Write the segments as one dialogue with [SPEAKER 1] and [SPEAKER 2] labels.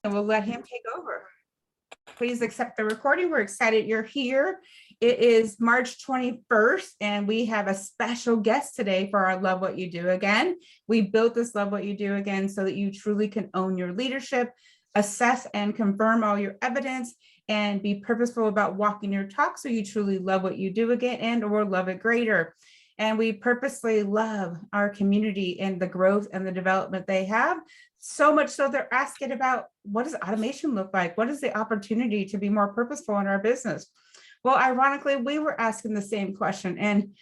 [SPEAKER 1] and we'll let him take over. Please accept the recording. We're excited you're here. It is March 21st, and we have a special guest today for our Love What You Do Again. We built this Love What You Do Again so that you truly can own your leadership, assess and confirm all your evidence, and be purposeful about walking your talk so you truly love what you do again and or love it greater. And we purposely love our community and the growth and the development they have. So much so they're asking about, what does automation look like? What is the opportunity to be more purposeful in our business? Well, ironically, we were asking the same question. And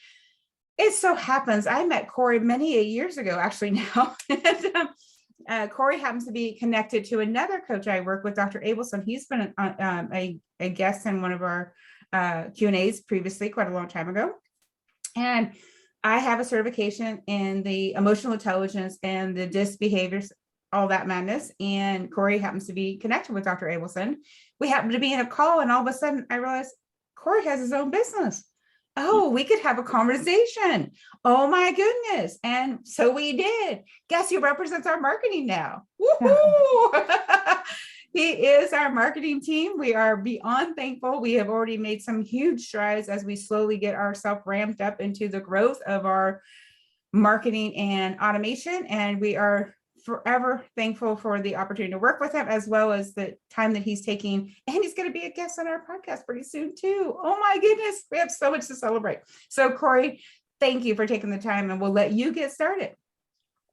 [SPEAKER 1] it so happens I met Corey many years ago, actually now. And, Corey happens to be connected to another coach I work with, Dr. Abelson. He's been a guest in one of our Q&As previously, quite a long time ago. And I have a certification in the emotional intelligence and the DISC behaviors, all that madness. And Corey happens to be connected with Dr. Abelson. We happened to be in a call, and all of a sudden I realized Corey has his own business. Oh, we could have a conversation. Oh my goodness. And so we did. Guess who represents our marketing now? Woohoo! He is our marketing team. We are beyond thankful. We have already made some huge strides as we slowly get ourselves ramped up into the growth of our marketing and automation. And we are forever thankful for the opportunity to work with him, as well as the time that he's taking. And he's going to be a guest on our podcast pretty soon too. Oh my goodness, we have so much to celebrate. So Corey, thank you for taking the time, and we'll let you get started.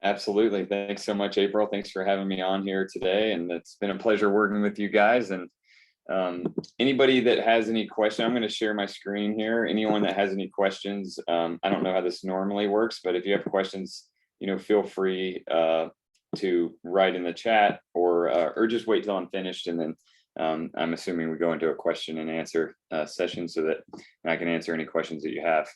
[SPEAKER 2] Absolutely. Thanks so much, April. Thanks for having me on here today. And it's been a pleasure working with you guys. And anybody that has any questions, I'm going to share my screen here. Anyone that has any questions, I don't know how this normally works, but if you have questions, feel free to write in the chat or just wait till I'm finished. And then I'm assuming we go into a question and answer session so that I can answer any questions that you have.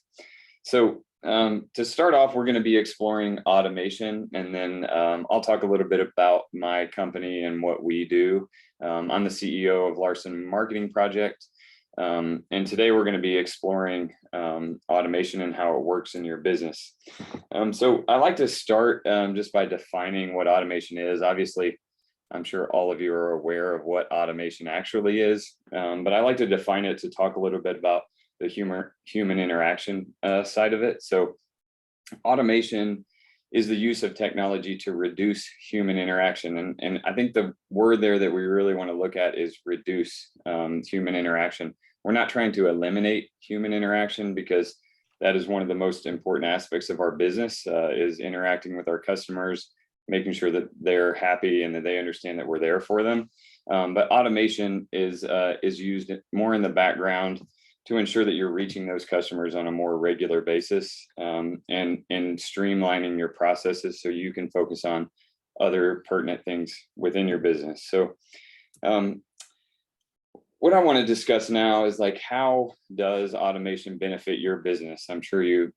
[SPEAKER 2] So to start off, we're going to be exploring automation, and then I'll talk a little bit about my company and what we do. I'm the CEO of Larson Marketing Project, and today we're going to be exploring automation and how it works in your business. So I like to start just by defining what automation is. Obviously, I'm sure all of you are aware of what automation actually is, but I like to define it to talk a little bit about the human interaction side of it. So automation is the use of technology to reduce human interaction. And I think the word there that we really want to look at is reduce human interaction. We're not trying to eliminate human interaction, because that is one of the most important aspects of our business, is interacting with our customers, making sure that they're happy and that they understand that we're there for them. But automation is used more in the background to ensure that you're reaching those customers on a more regular basis, and streamlining your processes so you can focus on other pertinent things within your business. So what I want to discuss now is, like, how does automation benefit your business? I'm sure you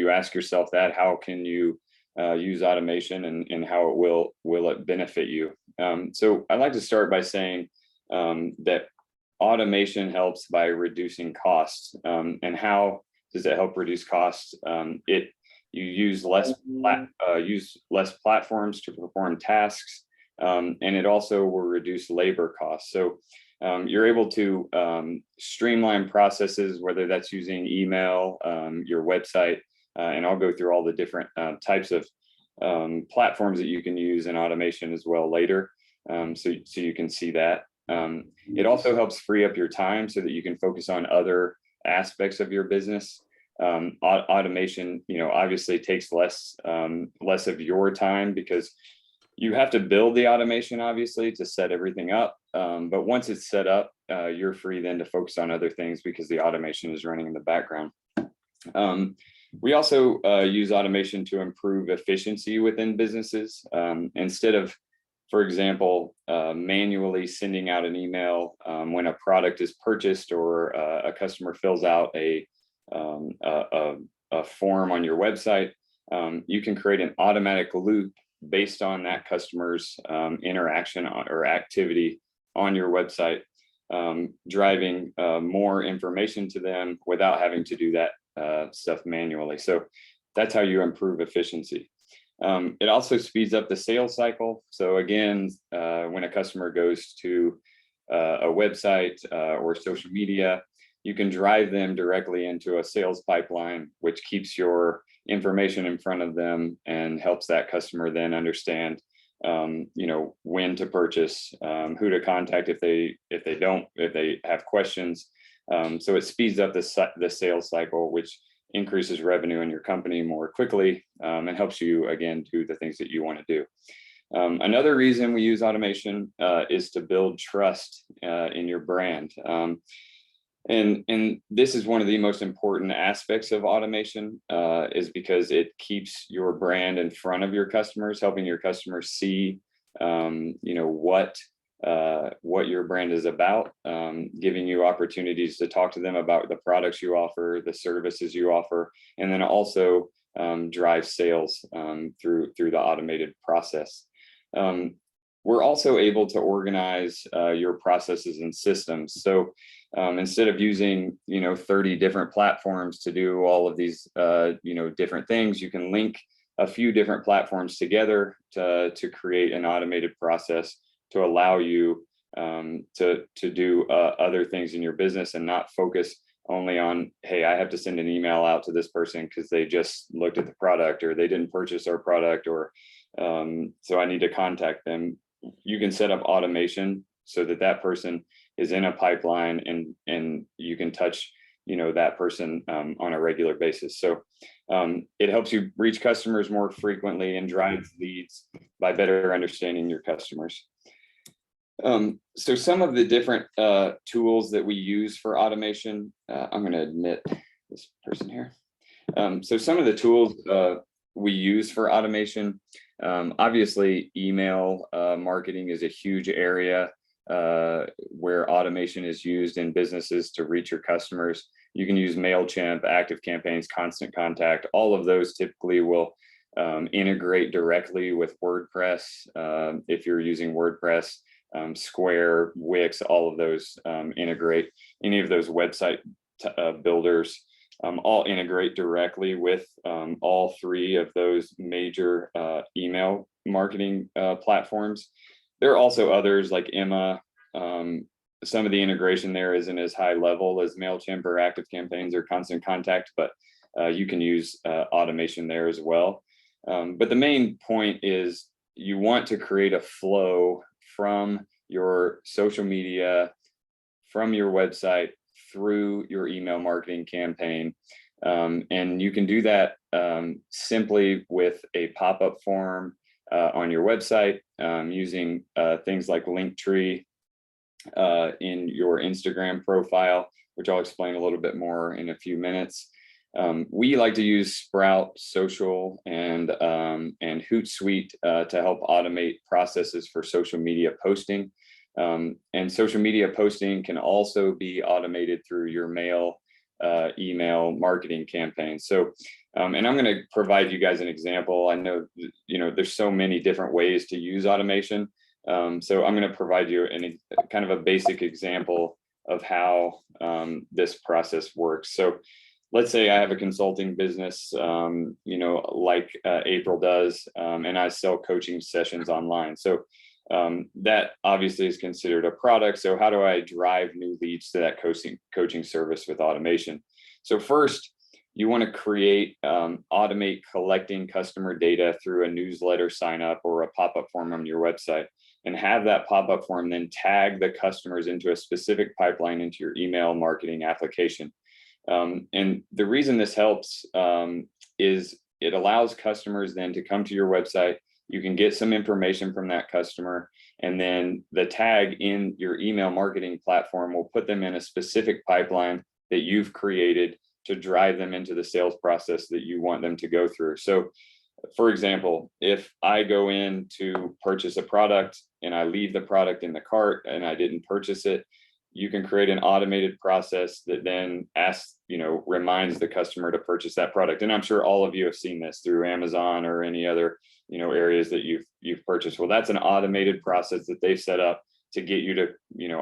[SPEAKER 2] ask yourself that. How can you use automation, and how will it benefit you? So I'd like to start by saying that automation helps by reducing costs. And how does it help reduce costs? You use less platforms to perform tasks, and it also will reduce labor costs. So you're able to streamline processes, whether that's using email, your website, and I'll go through all the different types of platforms that you can use in automation as well later, so you can see that. It also helps free up your time so that you can focus on other aspects of your business. Automation, obviously takes less of your time, because you have to build the automation, obviously, to set everything up. But once it's set up, you're free then to focus on other things because the automation is running in the background. We also use automation to improve efficiency within businesses. Instead of, for example, manually sending out an email when a product is purchased, or a customer fills out a form on your website, you can create an automatic loop based on that customer's interaction or activity on your website, driving more information to them without having to do that stuff manually. So that's how you improve efficiency. It also speeds up the sales cycle. So again, when a customer goes to a website or social media, you can drive them directly into a sales pipeline, which keeps your information in front of them and helps that customer then understand, when to purchase, who to contact if they have questions. So it speeds up the sales cycle, which increases revenue in your company more quickly, and helps you again do the things that you want to do. Another reason we use automation is to build trust in your brand. And this is one of the most important aspects of automation, is because it keeps your brand in front of your customers, helping your customers see, what your brand is about, giving you opportunities to talk to them about the products you offer, the services you offer, and then also drive sales through the automated process. We're also able to organize your processes and systems. So instead of using 30 different platforms to do all of these different things, you can link a few different platforms together to create an automated process to allow you to do other things in your business and not focus only on, hey, I have to send an email out to this person because they just looked at the product or they didn't purchase our product, or so I need to contact them. You can set up automation so that person is in a pipeline and you can touch that person on a regular basis. So it helps you reach customers more frequently and drives leads by better understanding your customers. So some of the different tools that we use for automation, I'm going to admit this person here. So some of the tools we use for automation, obviously email marketing is a huge area where automation is used in businesses to reach your customers. You can use MailChimp, Active Campaigns, Constant Contact. All of those typically will integrate directly with WordPress. If you're using WordPress, Square, Wix, all of those integrate. Any of those website builders all integrate directly with all three of those major email marketing platforms. There are also others like Emma. Some of the integration there isn't as high level as MailChimp or Active Campaigns or Constant Contact, but you can use automation there as well. But the main point is you want to create a flow from your social media, from your website, through your email marketing campaign. And you can do that simply with a pop-up form on your website, using things like Linktree in your Instagram profile, which I'll explain a little bit more in a few minutes. We like to use Sprout Social and Hootsuite to help automate processes for social media posting. And social media posting can also be automated through your email marketing campaign. So, and I'm going to provide you guys an example. I know, there's so many different ways to use automation. So I'm going to provide you kind of a basic example of how this process works. So let's say I have a consulting business, like April does, and I sell coaching sessions online. So that obviously is considered a product. So how do I drive new leads to that coaching service with automation? So first, you want to automate collecting customer data through a newsletter sign up or a pop-up form on your website, and have that pop-up form then tag the customers into a specific pipeline into your email marketing application. And the reason this helps is it allows customers then to come to your website. You can get some information from that customer, and then the tag in your email marketing platform will put them in a specific pipeline that you've created to drive them into the sales process that you want them to go through. So, for example, if I go in to purchase a product and I leave the product in the cart and I didn't purchase it, you can create an automated process that then reminds the customer to purchase that product. And I'm sure all of you have seen this through Amazon or any other, areas that you've purchased. Well, that's an automated process that they've set up to get you to,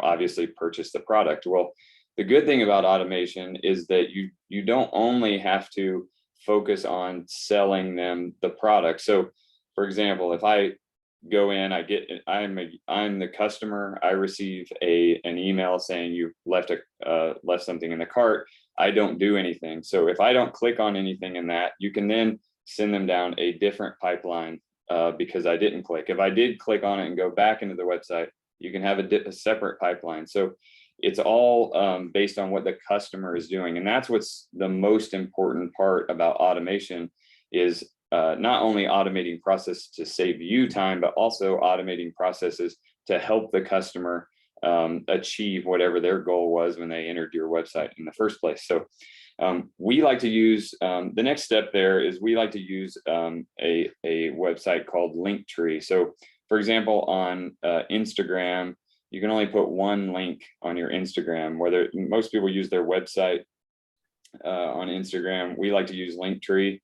[SPEAKER 2] obviously purchase the product. Well, the good thing about automation is that you don't only have to focus on selling them the product. So for example, if I go in, I'm the customer, I receive an email saying you left something in the cart. I don't do anything. So if I don't click on anything in that, you can then send them down a different pipeline because I didn't click. If I did click on it and go back into the website, you can have a separate pipeline. So it's all based on what the customer is doing. And that's what's the most important part about automation is not only automating process to save you time, but also automating processes to help the customer achieve whatever their goal was when they entered your website in the first place. So we like to use, the next step there is we like to use a website called Linktree. So for example, on Instagram, you can only put one link on your Instagram, whether most people use their website on Instagram. We like to use Linktree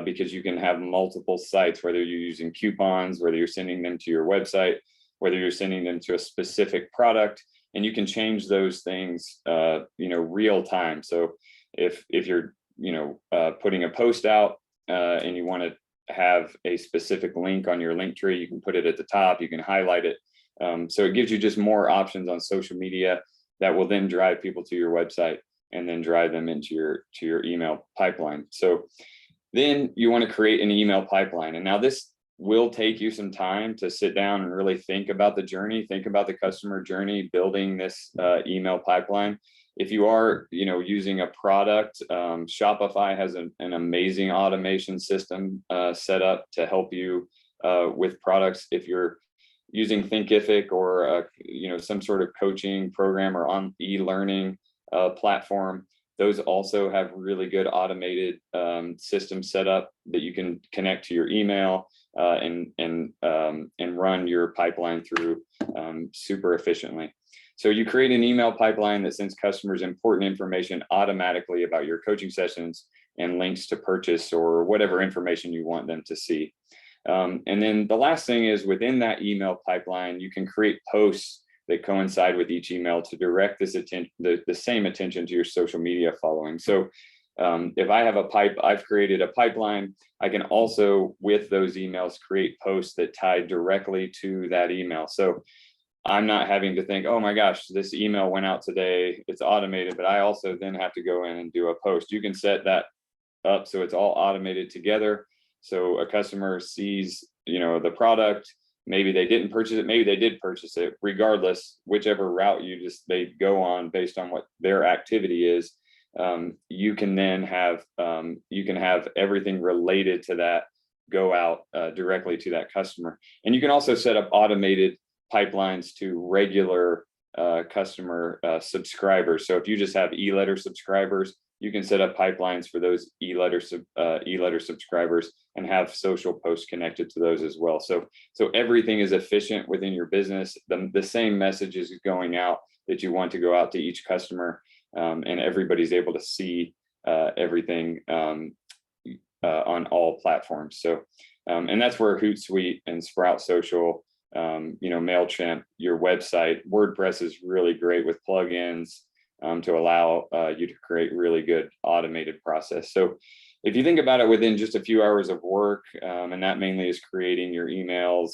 [SPEAKER 2] because you can have multiple sites, whether you're using coupons, whether you're sending them to your website, whether you're sending them to a specific product, and you can change those things, real time. So if you're, putting a post out and you want to have a specific link on your Linktree, you can put it at the top, you can highlight it. So it gives you just more options on social media that will then drive people to your website and then drive them into your email pipeline. So then you want to create an email pipeline. And now this will take you some time to sit down and really think about the journey, think about the customer journey, building this email pipeline. If you are, using a product, Shopify has an amazing automation system set up to help you with products. If you're using Thinkific or some sort of coaching program or on e-learning platform, those also have really good automated systems set up that you can connect to your email and run your pipeline through super efficiently. So you create an email pipeline that sends customers important information automatically about your coaching sessions and links to purchase or whatever information you want them to see. And then the last thing is within that email pipeline, you can create posts that coincide with each email to direct this the same attention to your social media following. So if I have I've created a pipeline, I can also, with those emails, create posts that tie directly to that email. So I'm not having to think, oh my gosh, this email went out today, it's automated, but I also then have to go in and do a post. You can set that up so it's all automated together. So a customer sees, the product, maybe they didn't purchase it, maybe they did purchase it, regardless, whichever route they go on based on what their activity is. You can then have everything related to that go out directly to that customer. And you can also set up automated pipelines to regular customer subscribers. So if you just have e-letter subscribers, you can set up pipelines for those e-letter subscribers and have social posts connected to those as well. So everything is efficient within your business. The same message is going out that you want to go out to each customer, and everybody's able to see everything on all platforms. So, and that's where Hootsuite and Sprout Social, MailChimp, your website, WordPress is really great with plugins to allow you to create really good automated process. So if you think about it within just a few hours of work, and that mainly is creating your emails,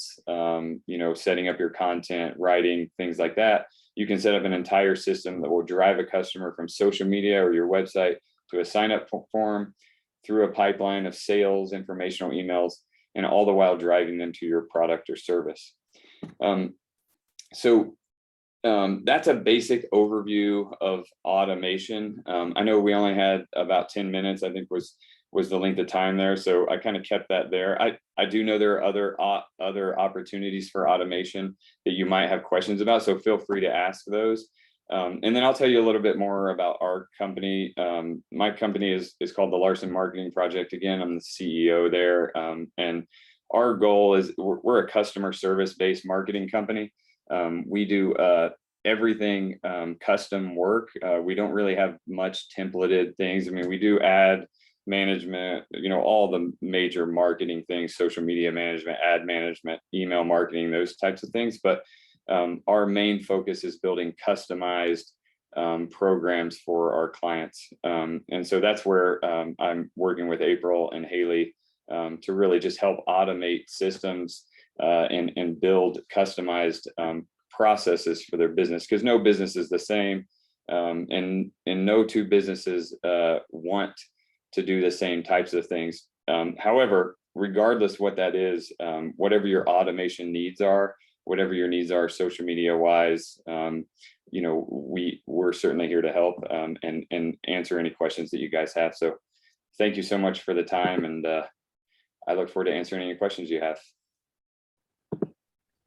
[SPEAKER 2] setting up your content, writing, things like that, you can set up an entire system that will drive a customer from social media or your website to a sign up form through a pipeline of sales, informational emails, and all the while driving them to your product or service. That's a basic overview of automation. I know we only had about 10 minutes, I think was the length of time there. So I kind of kept that there. I do know there are other opportunities for automation that you might have questions about. So feel free to ask those. And then I'll tell you a little bit more about our company. My company is called the Larson Marketing Project. Again, I'm the CEO there. And our goal is we're a customer service based marketing company. We do everything custom work. We don't really have much templated things. I mean, we do ad management, all the major marketing things, social media management, ad management, email marketing, those types of things. But our main focus is building customized programs for our clients. And so that's where I'm working with April and Haley to really just help automate systems and build customized processes for their business, because no business is the same, and no two businesses want to do the same types of things. However, regardless what that is, whatever your automation needs are, whatever your needs are social media wise, we're certainly here to help and answer any questions that you guys have. So thank you so much for the time, and I look forward to answering any questions you have.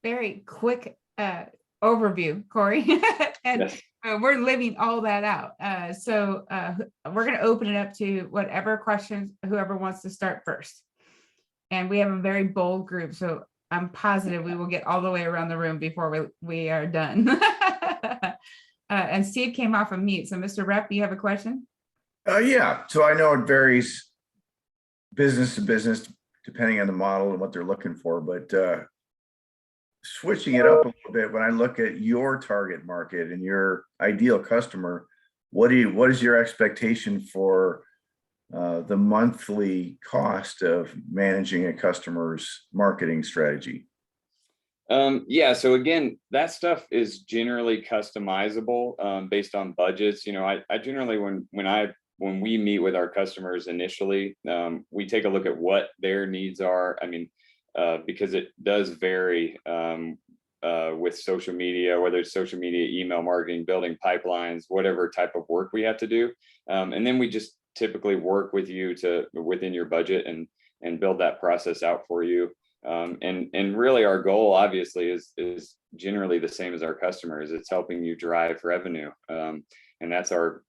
[SPEAKER 1] Very quick overview, Corey. And
[SPEAKER 2] Yes.
[SPEAKER 1] We're living all that out. So we're going to open it up to whatever questions, whoever wants to start first. And we have a very bold group, so I'm positive we will get all the way around the room before we are done. And Steve came off of mute. So Mr. Rep, you have a question?
[SPEAKER 3] Yeah, so I know it varies business to business depending on the model and what they're looking for, but switching it up a little bit, when I look at your target market and your ideal customer, what is your expectation for the monthly cost of managing a customer's marketing strategy?
[SPEAKER 2] Yeah, so again, that stuff is generally customizable based on budgets. I generally, when we meet with our customers initially, we take a look at what their needs are. I mean, because it does vary with social media, whether it's social media, email marketing, building pipelines, whatever type of work we have to do. And then we just typically work with you within your budget and build that process out for you. And really our goal obviously is generally the same as our customers. It's helping you drive revenue. And that's our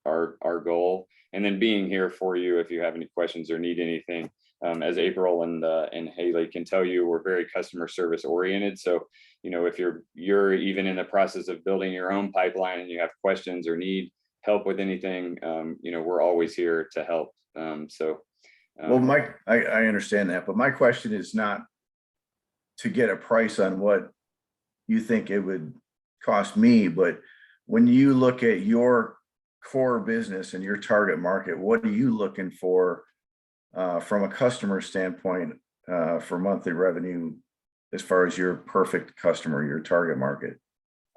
[SPEAKER 2] goal. And then being here for you if you have any questions or need anything. As April and Haley can tell you, we're very customer service oriented. So, if you're even in the process of building your own pipeline and you have questions or need help with anything, we're always here to help. Well,
[SPEAKER 3] Mike, I understand that, but my question is not to get a price on what you think it would cost me, but when you look at your core business and your target market, what are you looking for from a customer standpoint for monthly revenue as far as your perfect customer, your target market?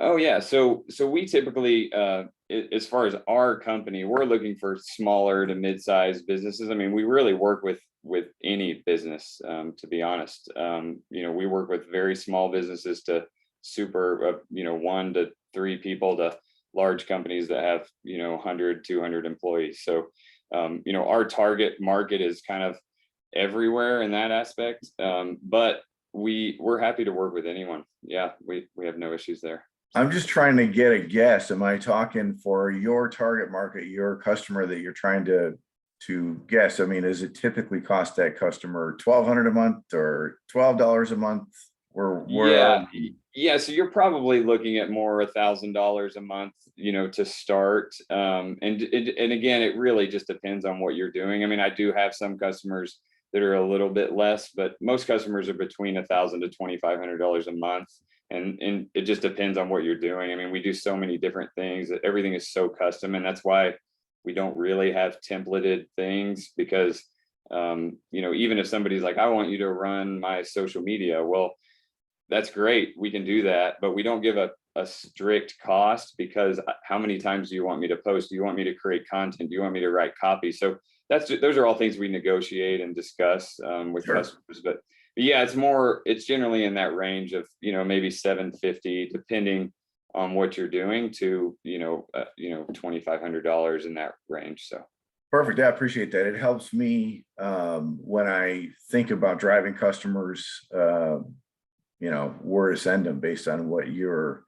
[SPEAKER 2] Oh yeah, so we typically, as far as our company, we're looking for smaller to mid-sized businesses. I mean, we really work with any business, to be honest. We work with very small businesses to super, 1 to 3 people to large companies that have 100, 200 employees. So our target market is kind of everywhere in that aspect, but we're happy to work with anyone. Yeah, we have no issues there.
[SPEAKER 3] I'm just trying to get a guess. Am I talking for your target market, your customer that you're trying to guess? I mean, does it typically cost that customer $1,200 a month or $12 a month?
[SPEAKER 2] Yeah. So you're probably looking at more $1,000 a month, to start. And again, it really just depends on what you're doing. I mean, I do have some customers that are a little bit less, but most customers are between $1,000 to $2,500 a month. And it just depends on what you're doing. I mean, we do so many different things that everything is so custom, and that's why we don't really have templated things, because, even if somebody's like, I want you to run my social media, well, that's great. We can do that, but we don't give a strict cost, because how many times do you want me to post? Do you want me to create content? Do you want me to write copy? So those are all things we negotiate and discuss with customers. But yeah, it's generally in that range of, maybe $750, depending on what you're doing, to, $2,500 in that range. So.
[SPEAKER 3] Perfect. I appreciate that. It helps me when I think about driving customers, where to send them based on what you're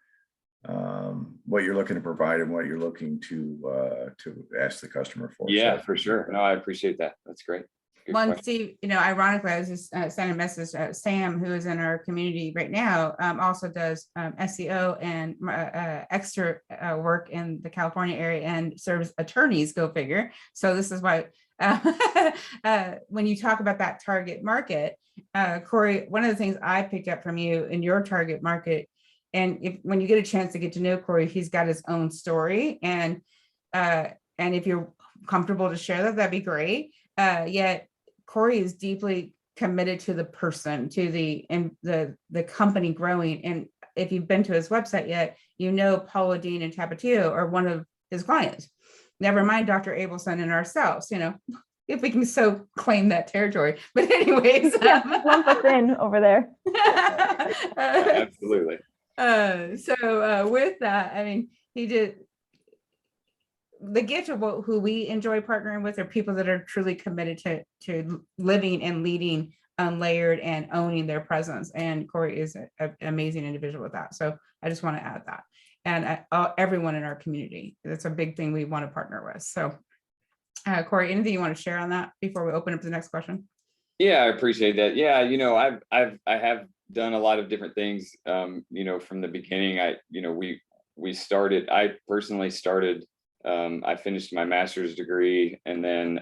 [SPEAKER 3] looking to provide and what you're looking to ask the customer for.
[SPEAKER 2] Yeah, for sure. No, I appreciate that. That's great.
[SPEAKER 1] One, Steve, ironically, I was just sending a message. Sam, who is in our community right now, also does SEO and extra work in the California area and serves attorneys, go figure. So this is why when you talk about that target market, Corey, one of the things I picked up from you in your target market, and when you get a chance to get to know Corey, he's got his own story, and if you're comfortable to share that, that'd be great. Yet Corey is deeply committed to the person, to the company growing. And if you've been to his website yet, you know Paula Dean and Tapatio are one of his clients. Never mind Dr. Abelson and ourselves, you know, if we can so claim that territory. But anyways,
[SPEAKER 4] Yeah, lump us in over there.
[SPEAKER 2] Absolutely.
[SPEAKER 1] So with that, I mean, he did the gift of who we enjoy partnering with are people that are truly committed to living and leading unlayered and owning their presence. And Corey is an amazing individual with that. So I just want to add that. And everyone in our community, that's a big thing we want to partner with. So Corey, anything you want to share on that before we open up the next question?
[SPEAKER 2] Yeah, I appreciate that. Yeah, you know, I have done a lot of different things. You know, from the beginning, I personally started. I finished my master's degree and then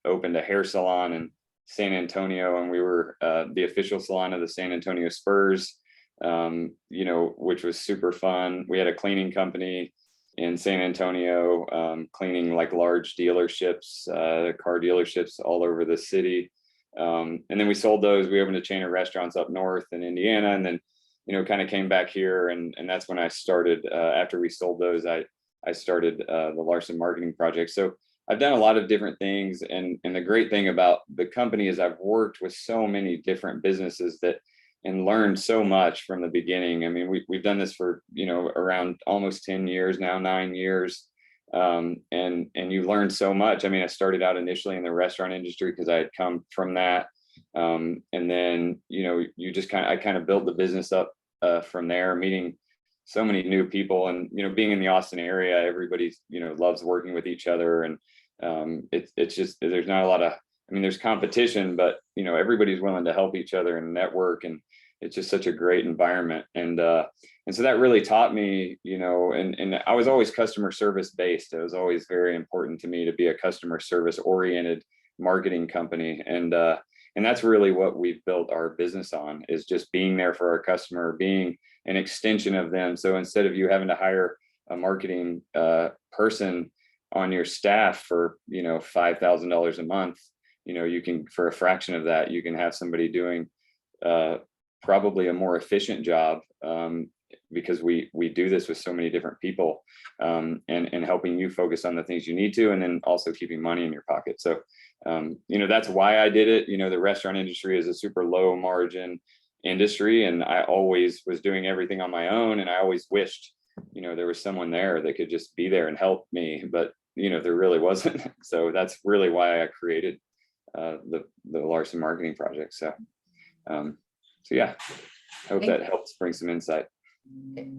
[SPEAKER 2] opened a hair salon in San Antonio, and we were the official salon of the San Antonio Spurs. You know, which was super fun. We had a cleaning company in San Antonio, cleaning like large dealerships, car dealerships all over the city. And then we sold those. We opened a chain of restaurants up north in Indiana, and then, you know, kind of came back here. And that's when I started, after we sold those, I started the Larson Marketing Project. So I've done a lot of different things. And the great thing about the company is I've worked with so many different businesses and learned so much from the beginning. I mean, we've done this for, you know, around almost 10 years now, 9 years. And you learn so much. I mean, I started out initially in the restaurant industry because I had come from that. And then, you know, I kind of built the business up from there, meeting so many new people. And, you know, being in the Austin area, everybody's, you know, loves working with each other. And it's just, there's not a lot of, I mean, there's competition, but, you know, everybody's willing to help each other and network. And it's just such a great environment. And so that really taught me, you know, and I was always customer service based. It was always very important to me to be a customer service oriented marketing company. And that's really what we've built our business on, is just being there for our customer, being an extension of them. So instead of you having to hire a marketing person on your staff for, you know, $5,000 a month, you know, you can, for a fraction of that, you can have somebody doing probably a more efficient job, because we do this with so many different people, and helping you focus on the things you need to, and then also keeping money in your pocket. So, you know, that's why I did it. You know, the restaurant industry is a super low margin industry, and I always was doing everything on my own. And I always wished, you know, there was someone there that could just be there and help me, but, you know, there really wasn't. So that's really why I created the Larson Marketing Project. So, yeah, I hope that helps bring some insight.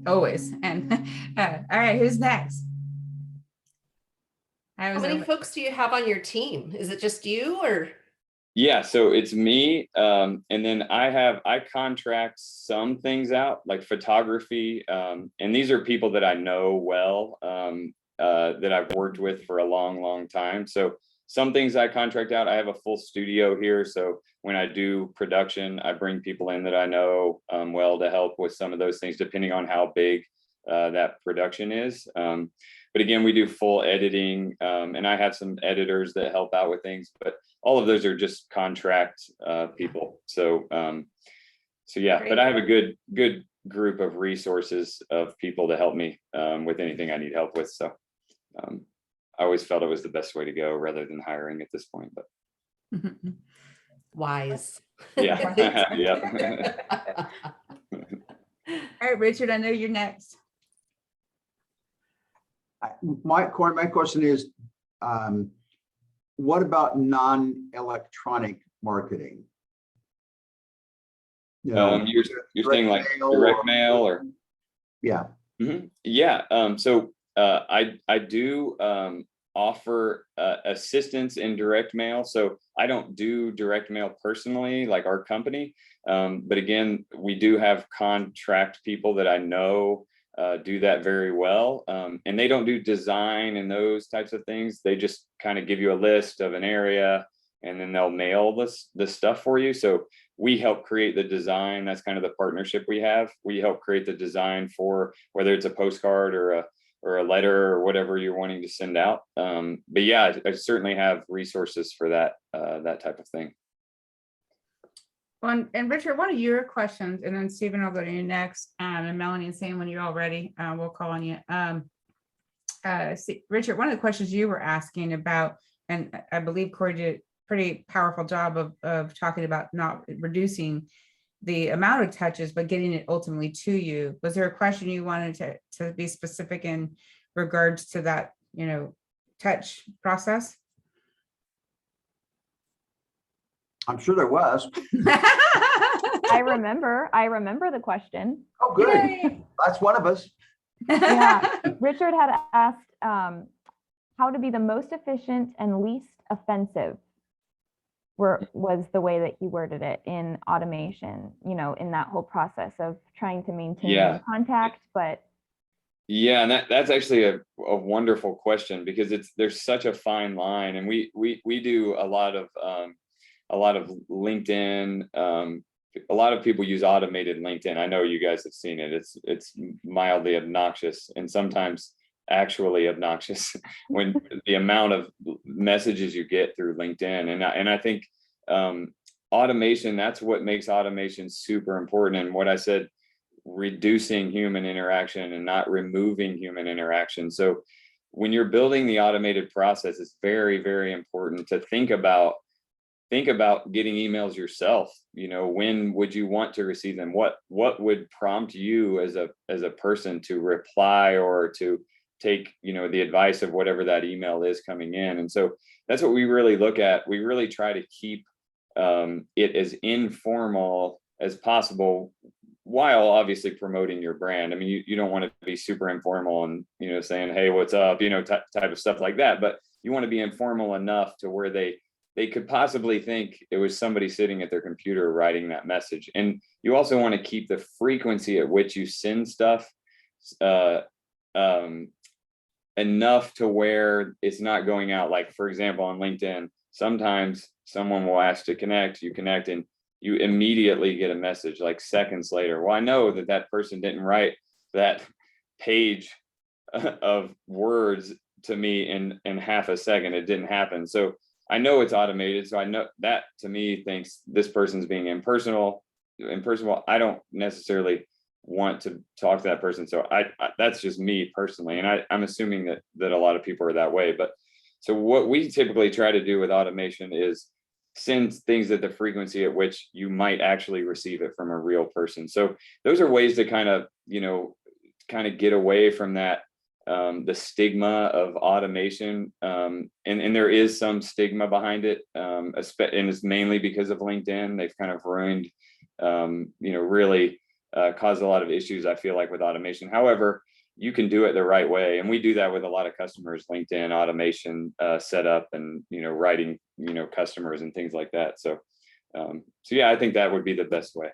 [SPEAKER 1] Always. And all right, who's next?
[SPEAKER 5] How many folks do you have on your team? Is it just you, or?
[SPEAKER 2] Yeah, so it's me. And then I contract some things out, like photography. And these are people that I know well, that I've worked with for a long, long time. So some things I contract out. I have a full studio here. So when I do production, I bring people in that I know well to help with some of those things, depending on how big that production is. But again, we do full editing, and I have some editors that help out with things, but all of those are just contract people. So yeah, but I have a good group of resources of people to help me with anything I need help with. So I always felt it was the best way to go rather than hiring at this point, but
[SPEAKER 5] wise.
[SPEAKER 2] Yeah. Yeah.
[SPEAKER 1] All right, Richard, I know you're next.
[SPEAKER 6] My question is, what about non-electronic marketing? You know,
[SPEAKER 2] you're saying like direct mail or?
[SPEAKER 6] Yeah.
[SPEAKER 2] Mm-hmm. Yeah. So I do offer assistance in direct mail. So I don't do direct mail personally, like our company. But again, we do have contract people that I know do that very well. And they don't do design and those types of things. They just kind of give you a list of an area, and then they'll mail the stuff for you. So we help create the design. That's kind of the partnership we have. We help create the design for whether it's a postcard or a letter or whatever you're wanting to send out. But yeah, I certainly have resources for that type of thing.
[SPEAKER 1] And Richard, one of your questions, and then Stephen, I'll go to you next, and Melanie and Sam, when you're all ready, we'll call on you. Richard, one of the questions you were asking about, and I believe Corey did a pretty powerful job of talking about not reducing the amount of touches, but getting it ultimately to you. Was there a question you wanted to be specific in regards to that, touch process?
[SPEAKER 6] I'm sure there was.
[SPEAKER 4] I remember the question.
[SPEAKER 6] Oh, good.
[SPEAKER 1] Yay.
[SPEAKER 6] That's one of us.
[SPEAKER 4] Yeah. Richard had asked how to be the most efficient and least offensive was the way that he worded it in automation, in that whole process of trying to maintain contact, but.
[SPEAKER 2] Yeah, and that's actually a wonderful question, because there's such a fine line, and we do a lot of LinkedIn. A lot of people use automated LinkedIn. I know you guys have seen it. It's mildly obnoxious, and sometimes actually obnoxious when the amount of messages you get through LinkedIn. And I think automation, that's what makes automation super important. And what I said, reducing human interaction and not removing human interaction. So when you're building the automated process, it's very, very important to think about getting emails yourself. When would you want to receive them? What would prompt you as a person to reply or to take, the advice of whatever that email is coming in? And so that's what we really look at. We really try to keep it as informal as possible, while obviously promoting your brand. I mean, you don't want to be super informal and, saying, hey, what's up, type of stuff like that. But you want to be informal enough to where they could possibly think it was somebody sitting at their computer writing that message. And you also want to keep the frequency at which you send stuff enough to where it's not going out. Like, for example, on LinkedIn, sometimes someone will ask to connect, you connect, and you immediately get a message like seconds later. Well, I know that person didn't write that page of words to me in half a second. It didn't happen. So I know it's automated. So I know that, to me, thinks this person's being impersonal. I don't necessarily want to talk to that person. So I that's just me personally. And I'm assuming that a lot of people are that way. But so what we typically try to do with automation is send things at the frequency at which you might actually receive it from a real person. So those are ways to kind of get away from that, the stigma of automation. And there is some stigma behind it. And it's mainly because of LinkedIn. They've kind of ruined, really caused a lot of issues, I feel like, with automation. However, you can do it the right way. And we do that with a lot of customers, LinkedIn automation setup and, writing, customers and things like that. So yeah, I think that would be the best way.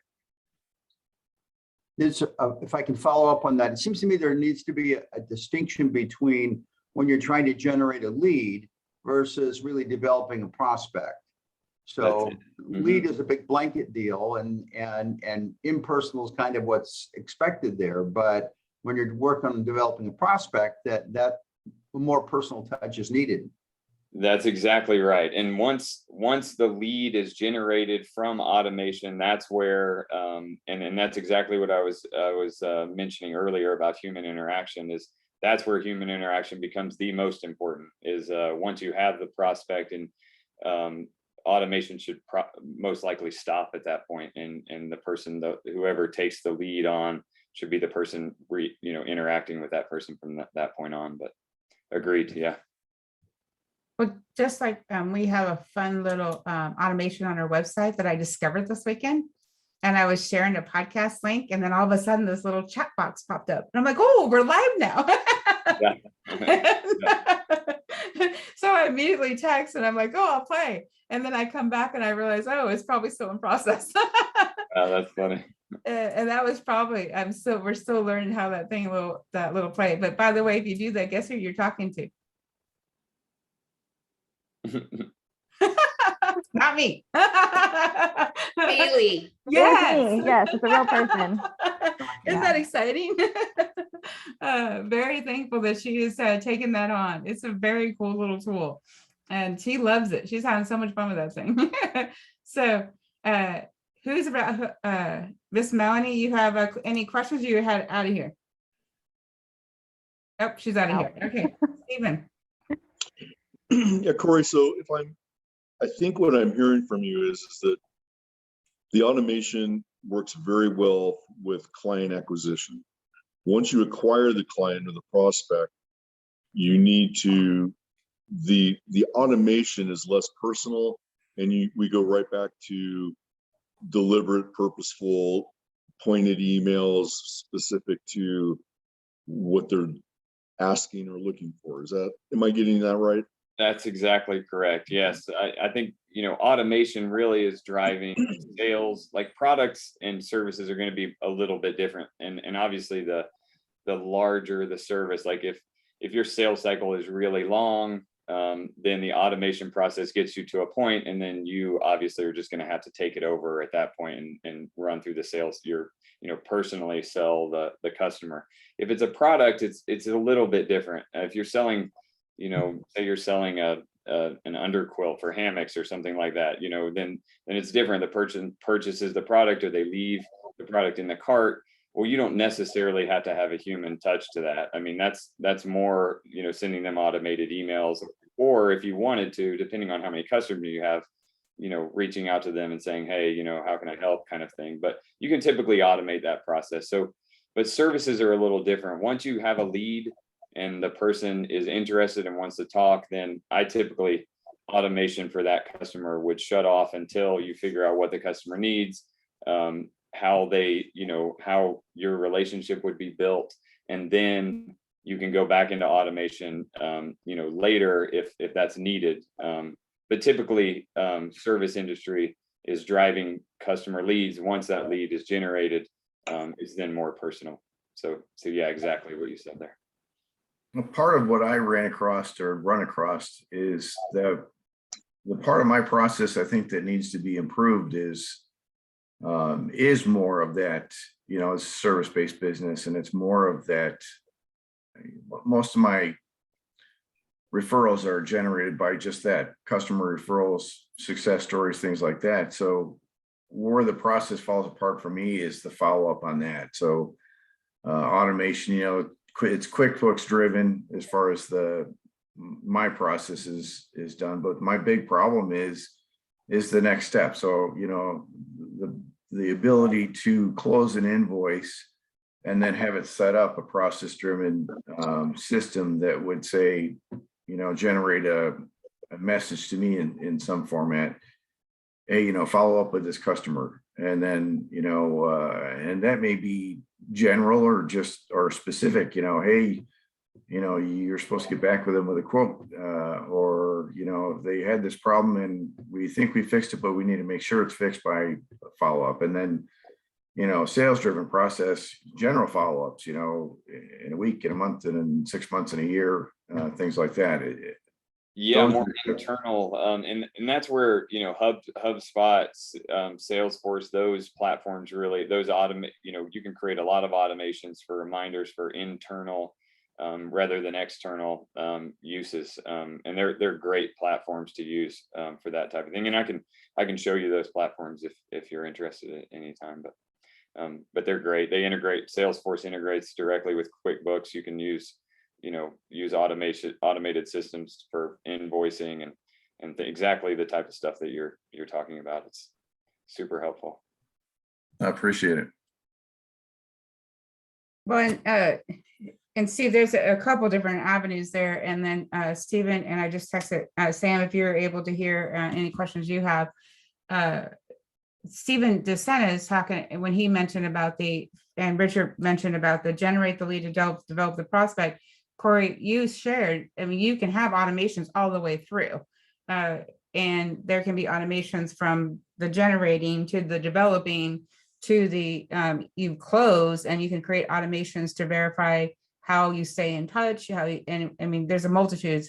[SPEAKER 6] If I can follow up on that, it seems to me there needs to be a distinction between when you're trying to generate a lead versus really developing a prospect. So lead is a big blanket deal, and impersonal is kind of what's expected there. But when you're working on developing a prospect, that more personal touch is needed.
[SPEAKER 2] That's exactly right. And once the lead is generated from automation, that's where and that's exactly what I was mentioning earlier about human interaction. That's where human interaction becomes the most important. Is once you have the prospect, and automation should most likely stop at that point, and the person, whoever takes the lead on, should be the person interacting with that person from that point on. But agreed, yeah.
[SPEAKER 1] Well, just like we have a fun little automation on our website that I discovered this weekend, and I was sharing a podcast link, and then all of a sudden this little chat box popped up, and I'm like, oh, we're live now. So I immediately text, and I'm like, oh, I'll play. And then I come back and I realize, oh, it's probably still in process.
[SPEAKER 2] Oh, that's funny.
[SPEAKER 1] And that was probably, we're still learning how that little play. But by the way, if you do that, guess who you're talking to? Not me.
[SPEAKER 5] Bailey.
[SPEAKER 1] Yes.
[SPEAKER 4] Yes, it's a real person.
[SPEAKER 1] Isn't that exciting? Very thankful that she has taken that on. It's a very cool little tool, and she loves it. She's having so much fun with that thing. So who's about, Miss Melanie, you have any questions you had out of here? Oh, she's out of here. Okay, Stephen.
[SPEAKER 7] Yeah, Corey, so I think what I'm hearing from you is that the automation works very well with client acquisition. Once you acquire the client or the prospect, you need to, the automation is less personal, and we go right back to deliberate, purposeful, pointed emails specific to what they're asking or looking for. Am I getting that right?
[SPEAKER 2] That's exactly correct. Yes, I think, automation really is driving sales. Like products and services are going to be a little bit different. And obviously the larger the service, like if your sales cycle is really long, then the automation process gets you to a point, and then you obviously are just going to have to take it over at that point and run through the sales. Personally sell the customer. If it's a product, it's a little bit different. If you're selling, say you're selling an underquilt for hammocks or something like that, then it's different. The person purchases the product, or they leave the product in the cart. Well, you don't necessarily have to have a human touch to that. I mean, that's more, sending them automated emails, or if you wanted to, depending on how many customers you have, reaching out to them and saying, hey, how can I help, kind of thing. But you can typically automate that process. So, but services are a little different. Once you have a lead and the person is interested and wants to talk, then I typically, automation for that customer would shut off until you figure out what the customer needs, how how your relationship would be built. And then you can go back into automation, later if that's needed. But typically, service industry is driving customer leads. Once that lead is generated, it's then more personal. So yeah, exactly what you said there.
[SPEAKER 3] Well, part of what I run across is the part of my process I think that needs to be improved is more of that, it's service-based business, and it's more of that. Most of my referrals are generated by just that, customer referrals, success stories, things like that. So where the process falls apart for me is the follow-up on that. So automation, it's QuickBooks driven as far as my process is done, but my big problem is the next step. So, the ability to close an invoice and then have it set up a process driven system that would say, generate a message to me in some format. Hey, follow up with this customer. And then, and that may be general or specific, hey, you're supposed to get back with them with a quote, or, they had this problem and we think we fixed it, but we need to make sure it's fixed by follow up. And then, sales driven process, general follow-ups, in a week, in a month, and in 6 months, and a year, things like that.
[SPEAKER 2] Yeah, more internal. And that's where, HubSpot, Salesforce, those platforms really, those automate, you can create a lot of automations for reminders for internal rather than external uses. And they're great platforms to use for that type of thing. And I can show you those platforms if you're interested at any time, but they're great. They integrate, Salesforce integrates directly with QuickBooks. You can use automated systems for invoicing and exactly the type of stuff that you're talking about. It's super helpful.
[SPEAKER 3] I appreciate it.
[SPEAKER 1] Well, and Steve, there's a couple different avenues there. And then Stephen, and I just texted Sam, if you're able to hear any questions you have. Stephen DeSena is talking when he mentioned about and Richard mentioned about the generate the lead to develop the prospect. Corey, you shared, you can have automations all the way through. And there can be automations from the generating to the developing to the you close, and you can create automations to verify how you stay in touch, there's a multitude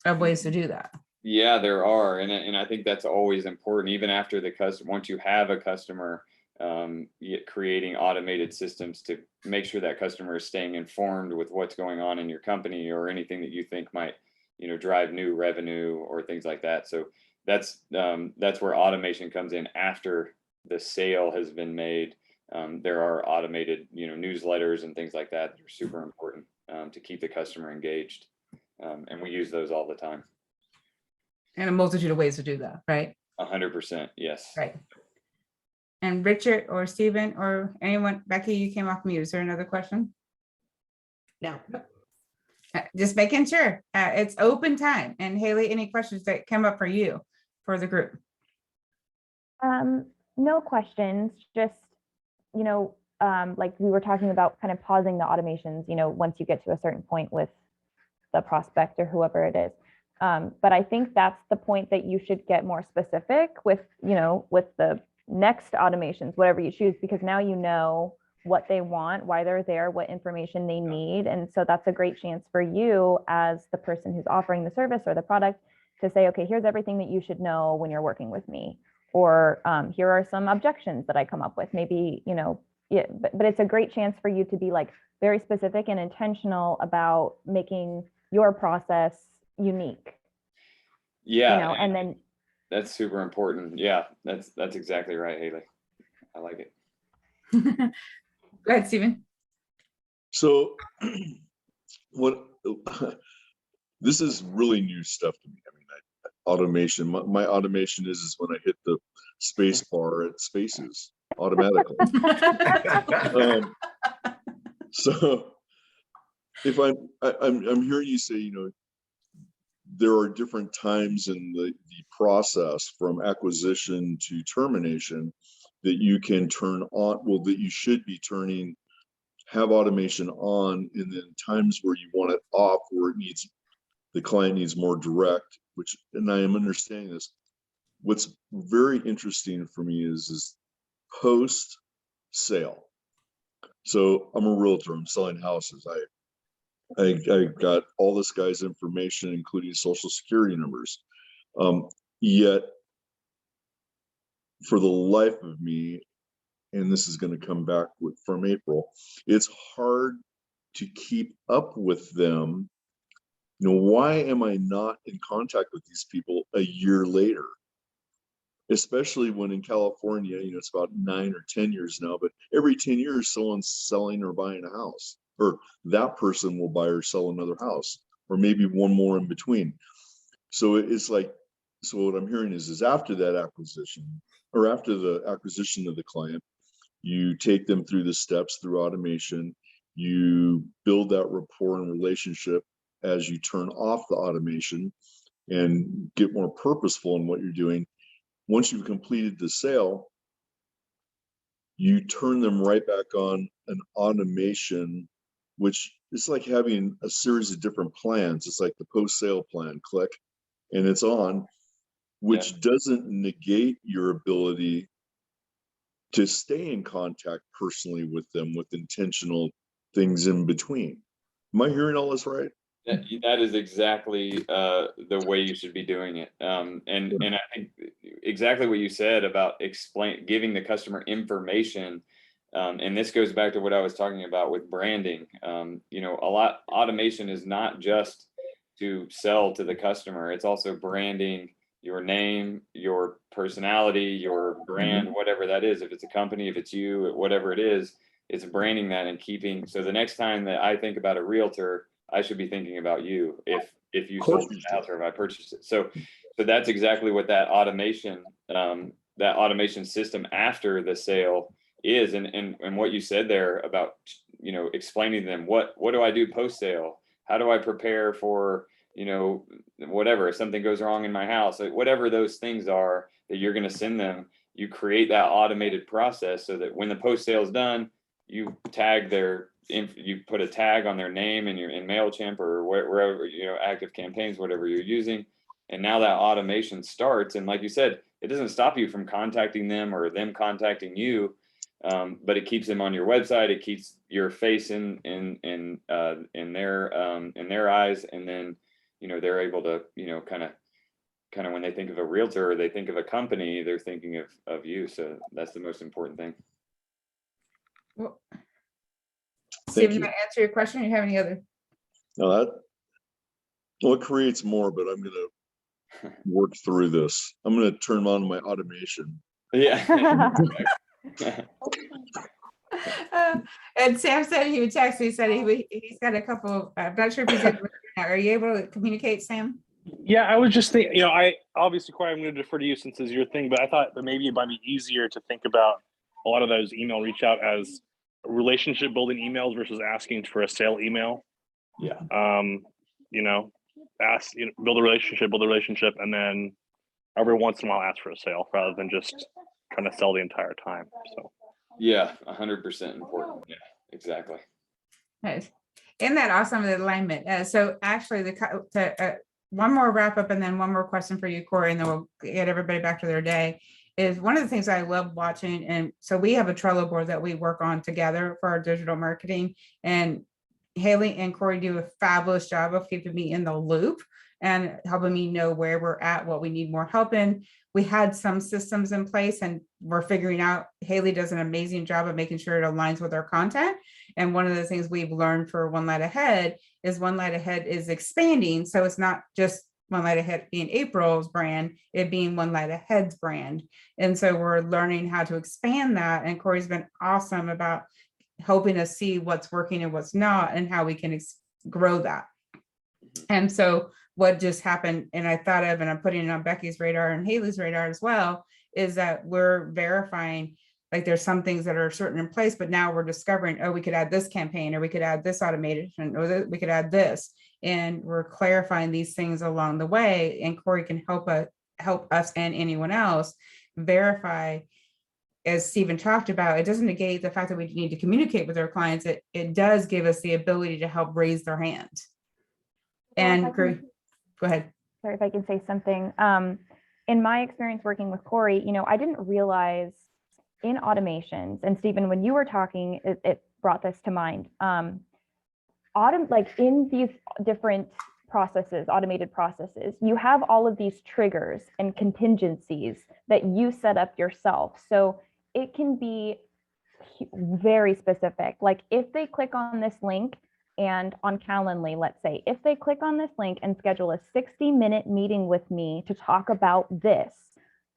[SPEAKER 1] of ways to do that.
[SPEAKER 2] Yeah, there are. And I think that's always important, even after the customer, once you have a customer, creating automated systems to make sure that customer is staying informed with what's going on in your company or anything that you think might, drive new revenue or things like that. So that's where automation comes in after the sale has been made, there are automated, newsletters and things like that that are super important to keep the customer engaged. And we use those all the time.
[SPEAKER 1] And a multitude of ways to do that, right?
[SPEAKER 2] 100%, yes.
[SPEAKER 1] Right. And Richard or Stephen or anyone, Becky, you came off mute. Is there another question?
[SPEAKER 5] No.
[SPEAKER 1] Just making sure. It's open time. And Haley, any questions that come up for you, for the group?
[SPEAKER 4] No questions, just, like we were talking about kind of pausing the automations, once you get to a certain point with the prospect or whoever it is. But I think that's the point that you should get more specific with, with the next automations, whatever you choose, because now you know what they want, why they're there, what information they need. And so that's a great chance for you as the person who's offering the service or the product to say, okay, here's everything that you should know when you're working with me. Or here are some objections that I come up with. Maybe, yeah, but it's a great chance for you to be like very specific and intentional about making your process unique.
[SPEAKER 2] Yeah.
[SPEAKER 4] And then
[SPEAKER 2] That's super important. Yeah, that's exactly right, Haley. I like it.
[SPEAKER 1] Go ahead, Stephen.
[SPEAKER 7] So what this is really new stuff to me. I mean, automation, my automation is when I hit the space bar, it spaces automatically. So if I'm hearing you say, there are different times in the process from acquisition to termination that you can turn on, well, that you should be have automation on, and then times where you want it off, where the client needs more direct, and I am understanding this. What's very interesting for me is post sale. So I'm a realtor, I'm selling houses. I got all this guy's information, including social security numbers. Yet for the life of me, and this is going to come back from April, it's hard to keep up with them. Why am I not in contact with these people a year later? Especially when in California, it's about 9 or 10 years now, but every 10 years, someone's selling or buying a house, or that person will buy or sell another house, or maybe one more in between. So it's like, so what I'm hearing is after that acquisition, or after the acquisition of the client, you take them through the steps through automation, you build that rapport and relationship as you turn off the automation and get more purposeful in what you're doing. Once you've completed the sale, you turn them right back on an automation, which is like having a series of different plans. It's like the post-sale plan, click, and it's on, which doesn't negate your ability to stay in contact personally with them with intentional things in between. Am I hearing all this right?
[SPEAKER 2] That is exactly the way you should be doing it. And I think exactly what you said about giving the customer information. And this goes back to what I was talking about with branding. Automation is not just to sell to the customer. It's also branding your name, your personality, your brand, whatever that is. If it's a company, if it's you, whatever it is, it's branding that and keeping. So the next time that I think about a realtor, I should be thinking about you if you sold the house or if I purchased it. So that's exactly what that automation system after the sale is. And what you said there about, explaining to them what do I do post sale? How do I prepare for, whatever, if something goes wrong in my house, whatever those things are that you're going to send them, you create that automated process so that when the post sale is done, you you put a tag on their name in MailChimp or wherever, Active Campaigns, whatever you're using. And now that automation starts. And like you said, it doesn't stop you from contacting them or them contacting you, but it keeps them on your website. It keeps your face in their eyes. And then, they're able to, kind of when they think of a realtor or they think of a company, they're thinking of you. So that's the most important thing.
[SPEAKER 1] Well, Stephen, did I answer your question? Or you have any other?
[SPEAKER 7] No, it creates more, but I'm going to work through this. I'm going to turn on my automation
[SPEAKER 2] Yeah.
[SPEAKER 1] And Sam said he would text me, said he's got a couple, I'm not sure if he's able to, are you able to communicate, Sam?
[SPEAKER 8] Yeah, I was just thinking, I obviously, Corey, I'm going to defer to you since it's your thing, but I thought that maybe it might be easier to think about a lot of those email reach out as relationship building emails versus asking for a sale email.
[SPEAKER 2] Yeah.
[SPEAKER 8] Build a relationship, and then every once in a while ask for a sale rather than just trying to sell the entire time. So
[SPEAKER 2] Yeah, 100% important. Yeah, exactly.
[SPEAKER 1] Nice. Isn't that awesome, the alignment? So actually, one more wrap up and then one more question for you, Corey, and then we'll get everybody back to their day. Is one of the things I love watching. And so we have a Trello board that we work on together for our digital marketing. And Haley and Corey do a fabulous job of keeping me in the loop and helping me know where we're at, what we need more help in. We had some systems in place and we're figuring out, Haley does an amazing job of making sure it aligns with our content. And one of the things we've learned for One Light Ahead is expanding. So it's not just One Light Ahead being April's brand, it being One Light Ahead's brand. And so we're learning how to expand that. And Corey's been awesome about helping us see what's working and what's not and how we can grow that. And so what just happened, and I thought of, and I'm putting it on Becky's radar and Haley's radar as well, is that we're verifying, like there's some things that are certain in place, but now we're discovering, oh, we could add this campaign, or we could add this automation, or we could add this. And we're clarifying these things along the way. And Corey can help us and anyone else verify. As Stephen talked about, it doesn't negate the fact that we need to communicate with our clients. It does give us the ability to help raise their hand. And go ahead.
[SPEAKER 4] Sorry if I can say something. In my experience working with Corey, I didn't realize in automations, and Stephen, when you were talking, it brought this to mind. Like in these different processes, automated processes, you have all of these triggers and contingencies that you set up yourself. So it can be very specific. Like if they click on this link, and on Calendly, let's say, if they click on this link and schedule a 60-minute meeting with me to talk about this,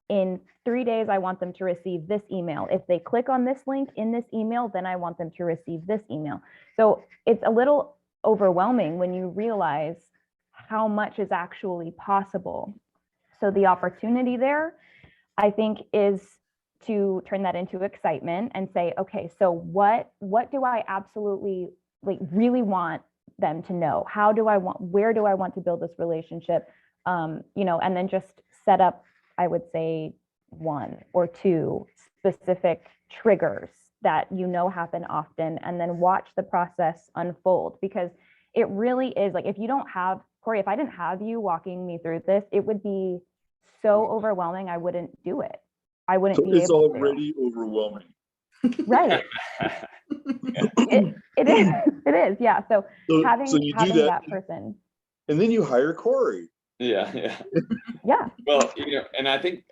[SPEAKER 4] in 3 days, I want them to receive this email. If they click on this link in this email, then I want them to receive this email. So it's a little overwhelming when you realize how much is actually possible. So the opportunity there, I think, is to turn that into excitement and say, okay, so what do I absolutely really want them to know? Where do I want to build this relationship? And then just set up, I would say, 1 or 2 specific triggers that happen often, and then watch the process unfold. Because it really is like, if you don't have, Corey, if I didn't have you walking me through this, it would be so overwhelming. I wouldn't do it. I wouldn't
[SPEAKER 7] So
[SPEAKER 4] be
[SPEAKER 7] it's
[SPEAKER 4] able to.
[SPEAKER 7] already overwhelming.
[SPEAKER 4] Right. It is. Yeah. So
[SPEAKER 7] So
[SPEAKER 4] having
[SPEAKER 7] you do
[SPEAKER 4] that person.
[SPEAKER 7] And then you hire Corey.
[SPEAKER 2] Yeah.
[SPEAKER 4] Yeah.
[SPEAKER 2] Well, and I think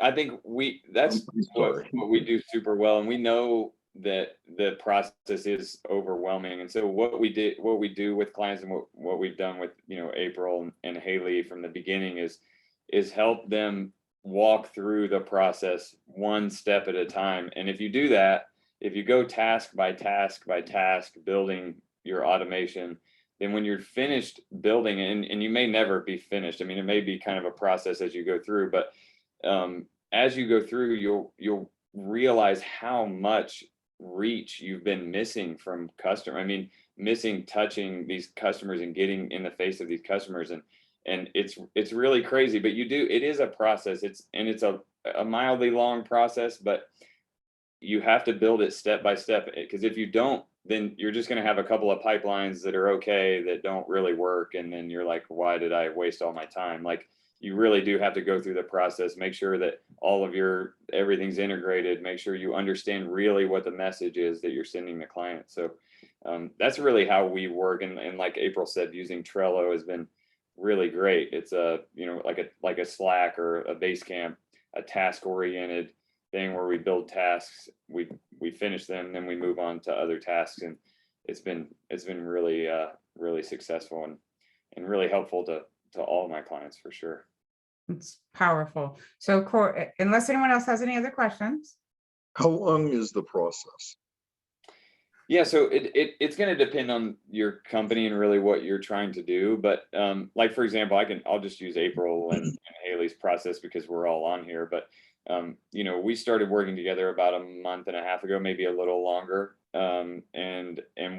[SPEAKER 2] that's what we do super well. And we know that the process is overwhelming. And so what we do with clients, and what we've done with, April and Haley from the beginning is help them walk through the process one step at a time. And if you do that, if you go task by task by task, building your automation, then when you're finished building, and you may never be finished. I mean, it may be kind of a process as you go through, but as you go through, you'll realize how much reach you've been missing from customer. I mean, missing touching these customers and getting in the face of these customers. And it's really crazy, but it is a process. It's a mildly long process, but you have to build it step by step, because if you don't, then you're just going to have a couple of pipelines that are okay that don't really work. And then you're like, why did I waste all my time? Like, you really do have to go through the process, make sure that everything's integrated, make sure you understand really what the message is that you're sending the client. So that's really how we work. And like April said, using Trello has been really great. It's like a Slack or a Basecamp, a task oriented thing where we build tasks, we finish them, then we move on to other tasks, and it's been really really successful and really helpful to all of my clients, for sure.
[SPEAKER 1] It's powerful. So unless anyone else has any other questions.
[SPEAKER 7] How long is the process?
[SPEAKER 2] Yeah, so it's going to depend on your company and really what you're trying to do. But like, for example, I'll just use April and Haley's process because we're all on here. But you know, we started working together about a month and a half ago, maybe a little longer. And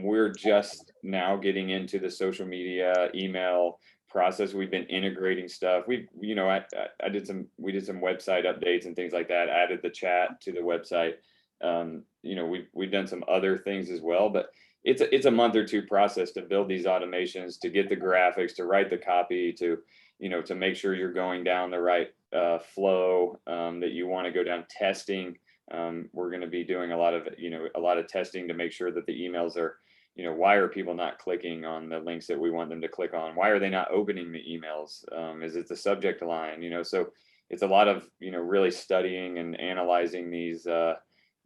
[SPEAKER 2] we're just now getting into the social media, email process. We've been integrating stuff. You know, we did some website updates and things like that, added the chat to the website. You know, we've done some other things as well, but it's a month or two process to build these automations, to get the graphics, to write the copy, to, you know, to make sure you're going down the right flow that you want to go down. Testing. We're going to be doing a lot of testing to make sure that the emails are, you know, why are people not clicking on the links that we want them to click on? Why are they not opening the emails? Is it the subject line? You know, so it's a lot of, you know, really studying and analyzing these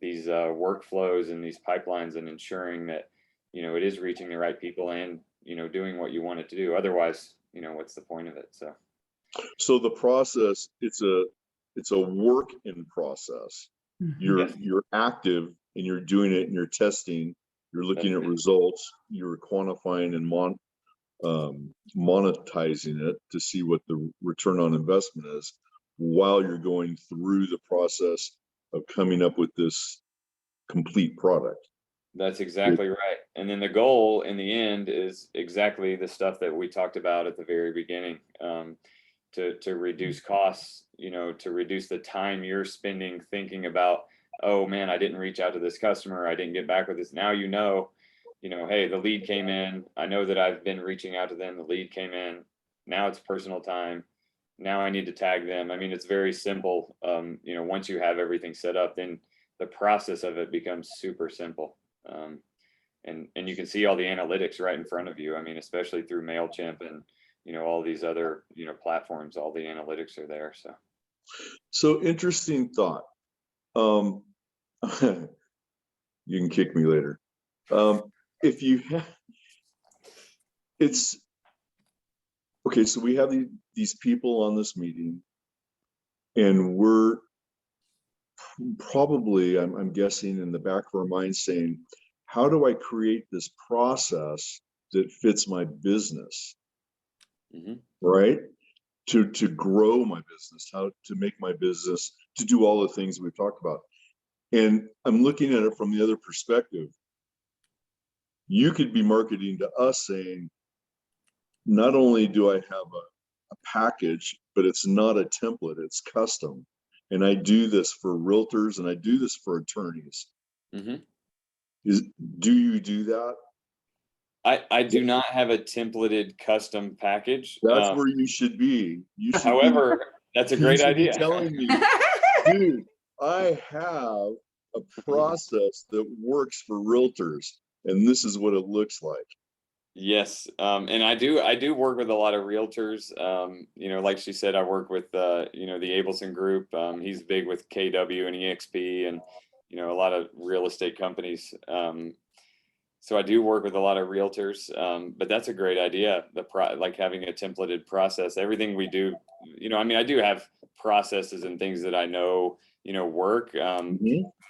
[SPEAKER 2] workflows and these pipelines and ensuring that, you know, it is reaching the right people and, you know, doing what you want it to do. Otherwise, you know, what's the point of it?
[SPEAKER 7] So the process, it's a work in process.
[SPEAKER 1] Mhm.
[SPEAKER 7] You're active and you're doing it and you're testing, you're looking at results, you're quantifying and monetizing it to see what the return on investment is while you're going through the process of coming up with this complete product.
[SPEAKER 2] That's exactly right. And then the goal in the end is exactly the stuff that we talked about at the very beginning, to reduce costs, you know, to reduce the time you're spending thinking about, oh man, I didn't reach out to this customer, I didn't get back with this. Now, you know, hey, the lead came in. I know that I've been reaching out to them. The lead came in. Now it's personal time. Now I need to tag them. I mean, it's very simple. You know, once you have everything set up, then the process of it becomes super simple. And you can see all the analytics right in front of you. I mean, especially through MailChimp and, you know, all these other, you know, platforms, all the analytics are there.
[SPEAKER 7] So interesting thought. You can kick me later. If you have, it's okay. So we have these people on this meeting, and we're probably, I'm guessing, in the back of our mind saying, how do I create this process that fits my business, right? To grow my business, how to make my business, to do all the things we've talked about. And I'm looking at it from the other perspective. You could be marketing to us saying, not only do I have a package, but it's not a template, it's custom. And I do this for realtors and I do this for attorneys. Do you do that?
[SPEAKER 2] I do not have a templated custom package.
[SPEAKER 7] That's where you should be. You should.
[SPEAKER 2] However, that's a great
[SPEAKER 7] you should be
[SPEAKER 2] idea.
[SPEAKER 7] telling me, dude, I have a process that works for realtors, and this is what it looks like.
[SPEAKER 2] Yes, and I do work with a lot of realtors. You know, like she said, I work with you know, the Abelson Group. He's big with KW and EXP, and, you know, a lot of real estate companies. So I do work with a lot of realtors, but that's a great idea. Like having a templated process. Everything we do, you know, I mean, I do have processes and things that I know, you know, work.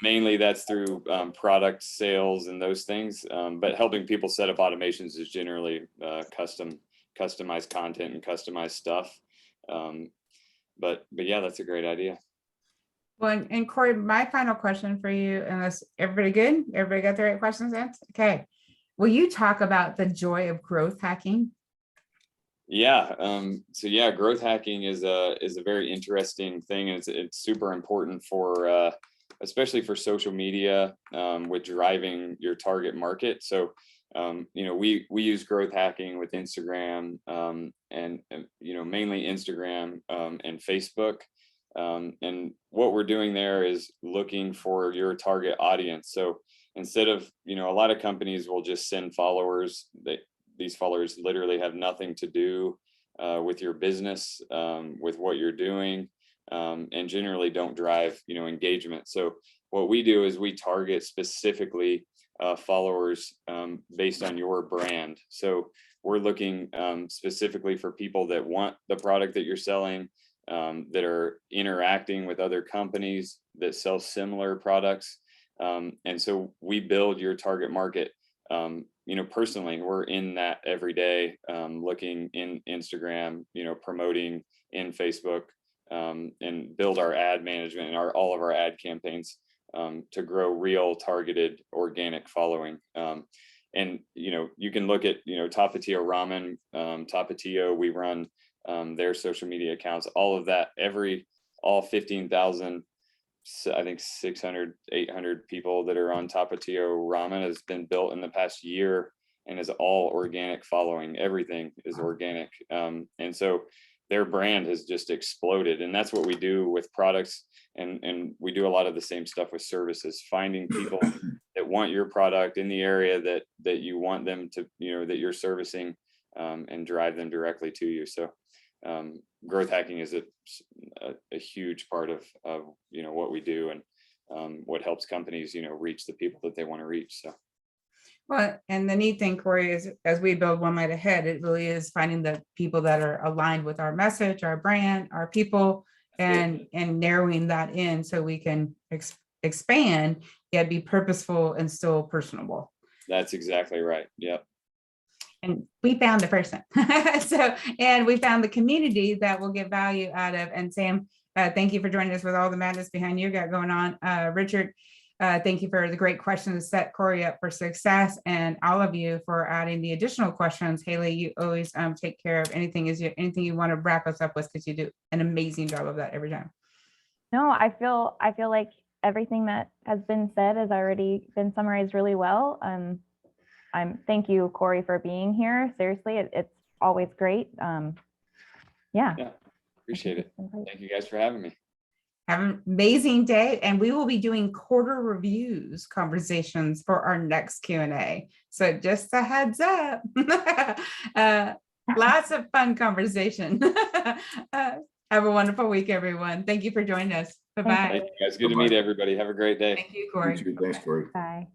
[SPEAKER 2] Mainly that's through product sales and those things. But helping people set up automations is generally customized content and customized stuff. But yeah, that's a great idea.
[SPEAKER 1] Well, and Corey, my final question for you, unless everybody good? Everybody got the right questions answered? Okay. Will you talk about the joy of growth hacking?
[SPEAKER 2] Yeah. So yeah, growth hacking is a very interesting thing. And it's super important for especially for social media, with driving your target market. So you know, we use growth hacking with Instagram, and you know, mainly Instagram and Facebook. And what we're doing there is looking for your target audience. So instead of, you know, a lot of companies will just send followers. These followers literally have nothing to do with your business, with what you're doing, and generally don't drive, you know, engagement. So what we do is we target specifically followers based on your brand. So we're looking specifically for people that want the product that you're selling, that are interacting with other companies that sell similar products. And so we build your target market. Personally, we're in that every day, looking in Instagram, promoting in Facebook, and build our ad management and all of our ad campaigns to grow real targeted organic following. And you can look at Tapatio Ramen, Tapatio. We run their social media accounts, all of that, all 15,000, I think 600, 800 people that are on Tapatio Ramen has been built in the past year and is all organic following. Everything is organic. And so their brand has just exploded. And that's what we do with products. And we do a lot of the same stuff with services, finding people that want your product in the area that you want them to, that you're servicing, and drive them directly to you. So growth hacking is a huge part of what we do, and what helps companies reach the people that they want to reach. So
[SPEAKER 1] Well, and the neat thing, Corey, is as we build One Light Ahead, it really is finding the people that are aligned with our message, our brand, our people, and narrowing that in so we can expand, yet be purposeful and still personable.
[SPEAKER 2] that's exactly right. Yep.
[SPEAKER 1] And we found the person. And we found the community that will get value out of. And Sam, thank you for joining us with all the madness behind you got going on. Richard, thank you for the great questions, set Corey up for success, and all of you for adding the additional questions. Haley, you always take care of anything you want to wrap us up with, because you do an amazing job of that every time.
[SPEAKER 4] No, I feel like everything that has been said has already been summarized really well. Thank you, Corey, for being here. Seriously, it's always great. Yeah.
[SPEAKER 2] Appreciate it. Thank you guys for having me.
[SPEAKER 1] Have an amazing day, and we will be doing quarter reviews conversations for our next Q&A. So just a heads up. Lots of fun conversation. Have a wonderful week, everyone. Thank you for joining us. Bye-bye.
[SPEAKER 2] Thank you guys. Good to meet everybody. Have a great day.
[SPEAKER 1] Thank you, Corey.
[SPEAKER 3] Thanks, Corey.
[SPEAKER 4] Bye.